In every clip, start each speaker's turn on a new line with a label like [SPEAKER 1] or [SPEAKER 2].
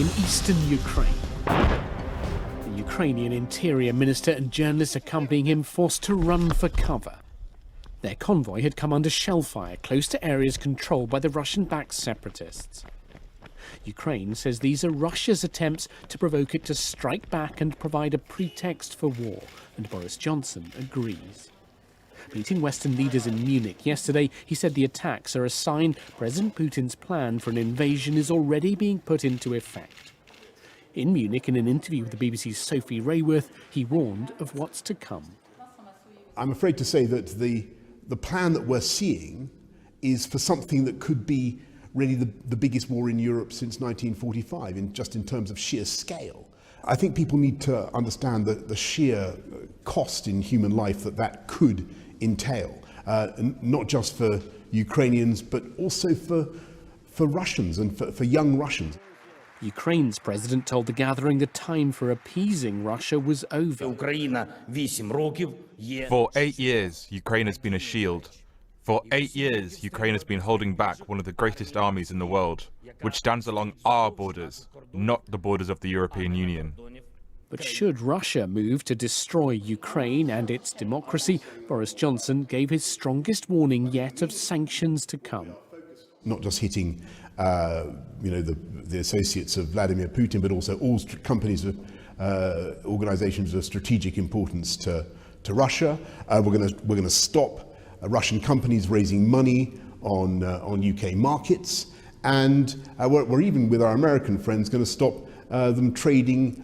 [SPEAKER 1] in eastern Ukraine. The Ukrainian interior minister and journalists accompanying him forced to run for cover. Their convoy had come under shell fire close to areas controlled by the Russian-backed separatists. Ukraine says these are Russia's attempts to provoke it to strike back and provide a pretext for war, and Boris Johnson agrees. Meeting Western leaders in Munich yesterday, he said the attacks are a sign President Putin's plan for an invasion is already being put into effect. In Munich, in an interview with the BBC's Sophie Rayworth, he warned of what's to come.
[SPEAKER 2] I'm afraid to say that the plan that we're seeing is for something that could be really the biggest war in Europe since 1945, in terms of sheer scale. I think people need to understand the sheer cost in human life that could entail, not just for Ukrainians, but also for Russians and for young Russians.
[SPEAKER 1] Ukraine's president told the gathering the time for appeasing Russia was over.
[SPEAKER 3] For 8 years, Ukraine has been a shield. For 8 years, Ukraine has been holding back one of the greatest armies in the world, which stands along our borders, not the borders of the European Union.
[SPEAKER 1] But should Russia move to destroy Ukraine and its democracy, Boris Johnson gave his strongest warning yet of sanctions to come.
[SPEAKER 2] Not just hitting the associates of Vladimir Putin, but also all companies, organizations of strategic importance to Russia. We're going to stop Russian companies raising money on UK markets, and we're even with our American friends going to stop them trading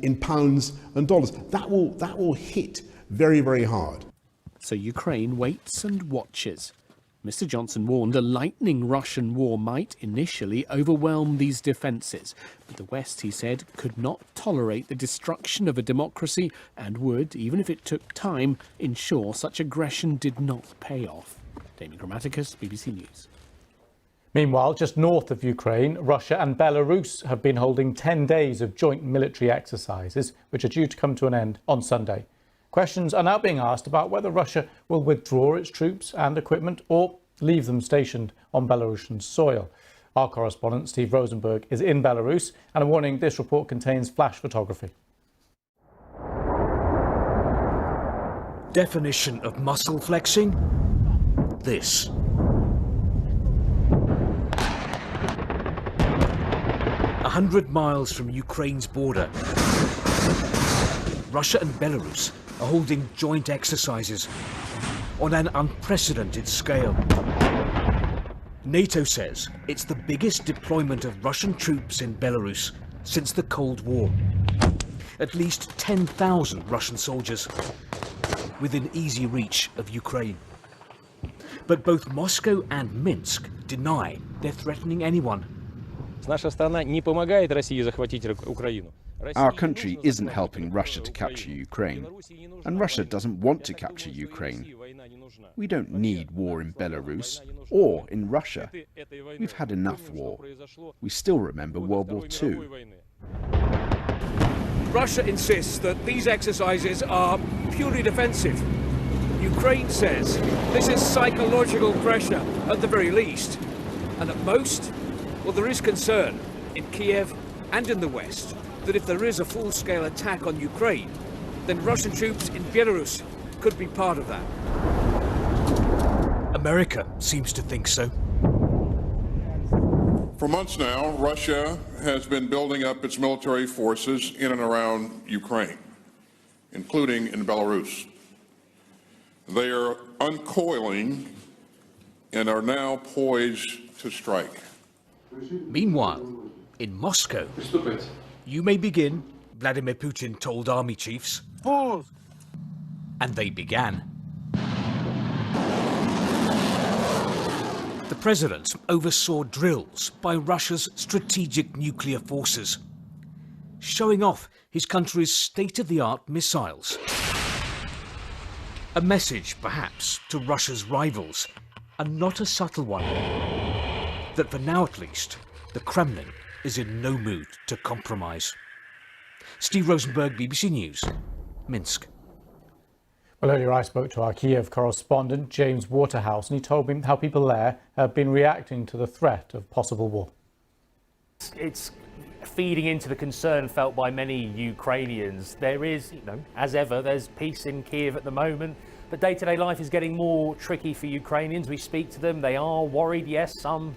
[SPEAKER 2] in pounds and dollars. That will hit very, very hard.
[SPEAKER 1] So Ukraine waits and watches. Mr. Johnson warned a lightning Russian war might initially overwhelm these defences. But the West, he said, could not tolerate the destruction of a democracy and would, even if it took time, ensure such aggression did not pay off. Damien Grammaticus, BBC News.
[SPEAKER 4] Meanwhile, just north of Ukraine, Russia and Belarus have been holding 10 days of joint military exercises, which are due to come to an end on Sunday. Questions are now being asked about whether Russia will withdraw its troops and equipment or leave them stationed on Belarusian soil. Our correspondent, Steve Rosenberg, is in Belarus, and a warning, this report contains flash photography.
[SPEAKER 5] Definition of muscle flexing? This. A 100 miles from Ukraine's border, Russia and Belarus are holding joint exercises on an unprecedented scale. NATO says it's the biggest deployment of Russian troops in Belarus since the Cold War. At least 10,000 Russian soldiers within easy reach of Ukraine. But both Moscow and Minsk deny they're threatening anyone.
[SPEAKER 6] Our country isn't helping Russia to capture Ukraine, and Russia doesn't want to capture Ukraine. We don't need war in Belarus or in Russia. We've had enough war. We still remember World War II.
[SPEAKER 5] Russia insists that these exercises are purely defensive. Ukraine says this is psychological pressure at the very least. And at most, well, there is concern in Kiev and in the West that if there is a full-scale attack on Ukraine, then Russian troops in Belarus could be part of that. America seems to think so.
[SPEAKER 7] For months now, Russia has been building up its military forces in and around Ukraine, including in Belarus. They are uncoiling and are now poised to strike.
[SPEAKER 5] Meanwhile, in Moscow, "You may begin," Vladimir Putin told army chiefs. And they began. The president oversaw drills by Russia's strategic nuclear forces, showing off his country's state-of-the-art missiles. A message, perhaps, to Russia's rivals, and not a subtle one, that for now at least, the Kremlin is in no mood to compromise. Steve Rosenberg, BBC News, Minsk.
[SPEAKER 4] Well, earlier I spoke to our Kiev correspondent, James Waterhouse, and he told me how people there have been reacting to the threat of possible war.
[SPEAKER 8] It's feeding into the concern felt by many Ukrainians. There is, as ever, there's peace in Kiev at the moment, but day-to-day life is getting more tricky for Ukrainians. We speak to them, they are worried, yes, some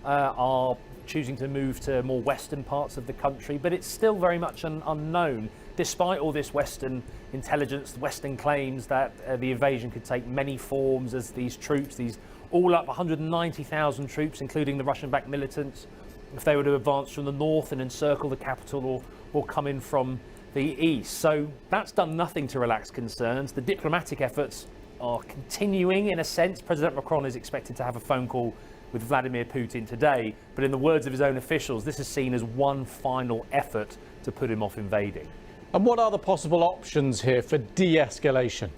[SPEAKER 8] are choosing to move to more western parts of the country, but it's still very much an unknown, despite all this Western intelligence, Western claims that the invasion could take many forms as these troops, these all up 190,000 troops, including the Russian-backed militants, if they were to advance from the north and encircle the capital or come in from the east. So that's done nothing to relax concerns. The diplomatic efforts are continuing in a sense. President Macron is expected to have a phone call with Vladimir Putin today, but in the words of his own officials, this is seen as one final effort to put him off invading.
[SPEAKER 4] And what are the possible options here for de-escalation?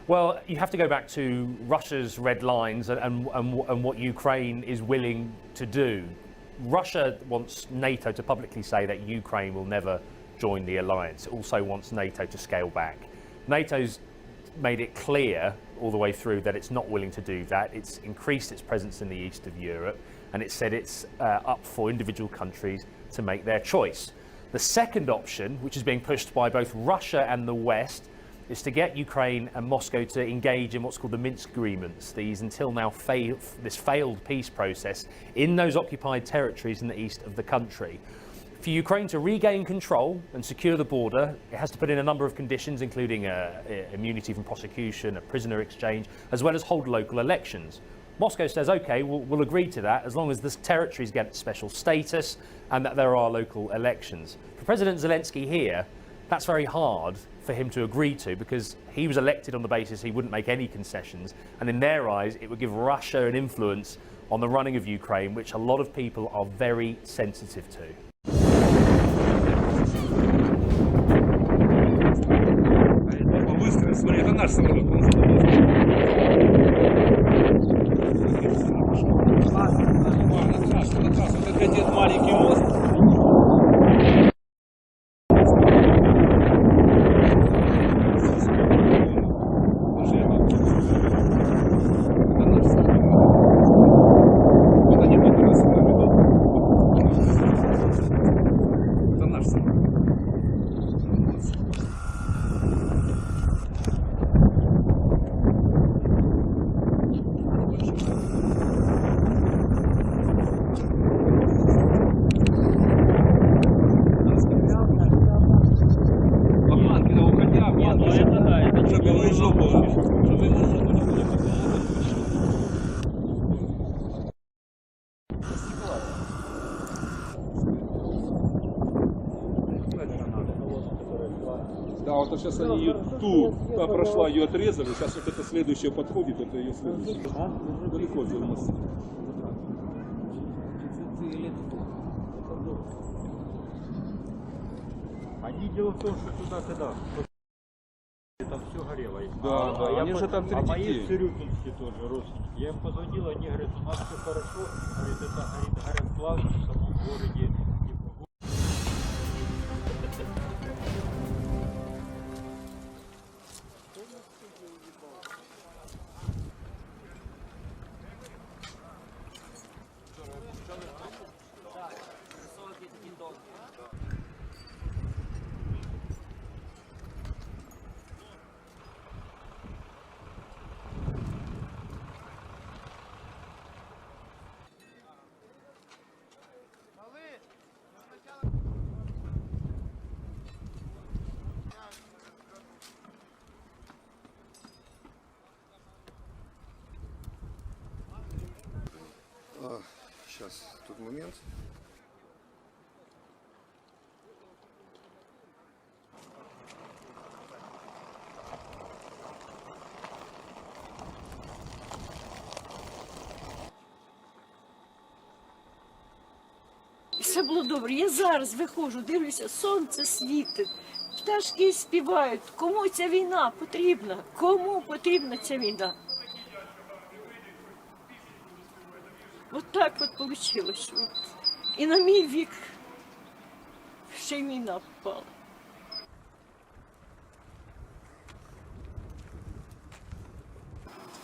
[SPEAKER 8] Well, you have to go back to Russia's red lines and what Ukraine is willing to do. Russia wants NATO to publicly say that Ukraine will never join the alliance. It also wants NATO to scale back. NATO's made it clear all the way through that it's not willing to do that. It's increased its presence in the east of Europe, and it said it's up for individual countries to make their choice. The second option, which is being pushed by both Russia and the West, is to get Ukraine and Moscow to engage in what's called the Minsk agreements, these until now failed peace process in those occupied territories in the east of the country. For Ukraine to regain control and secure the border, it has to put in a number of conditions, including immunity from prosecution, a prisoner exchange, as well as hold local elections. Moscow says, OK, we'll agree to that as long as the territories get special status and that there are local elections. For President Zelenskyy here, that's very hard for him to agree to because he was elected on the basis he wouldn't make any concessions. And in their eyes, it would give Russia an influence on the running of Ukraine, which a lot of people are very sensitive to.
[SPEAKER 9] Да, вот сейчас они ее ту прошла, ее отрезали, сейчас вот это следующее подходит, это ее следующее. Далеко от нас.
[SPEAKER 10] Они дело в том, что туда когда там все горело.
[SPEAKER 9] Да, да, они же там
[SPEAKER 10] а мои
[SPEAKER 9] детей.
[SPEAKER 10] цирюльнинские тоже родственники. Я им позвонил, они говорят, у нас все хорошо, говорит, это горят плавно в самом городе.
[SPEAKER 11] Сейчас, тут момент.
[SPEAKER 12] Все було добре. Я зараз виходжу, дивлюся, сонце світить, пташки співають. Кому ця війна потрібна? Кому потрібна ця війна? От так от вийшло. І на мій вік ще й війна попала.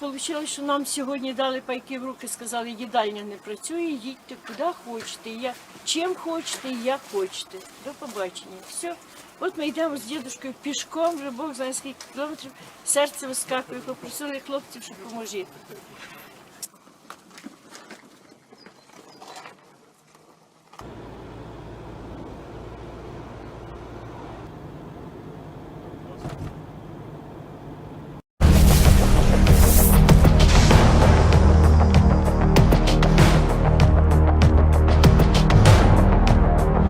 [SPEAKER 12] вийшло, що нам сьогодні дали пайки в руки, сказали, їдальня не працює, їдьте куди хочете, чим хочете і як хочете. До побачення. Все. От ми йдемо з дідушкою пішком, вже Бог знає скільки кілометрів, серце вискакує, попросили хлопців, щоб поможіть.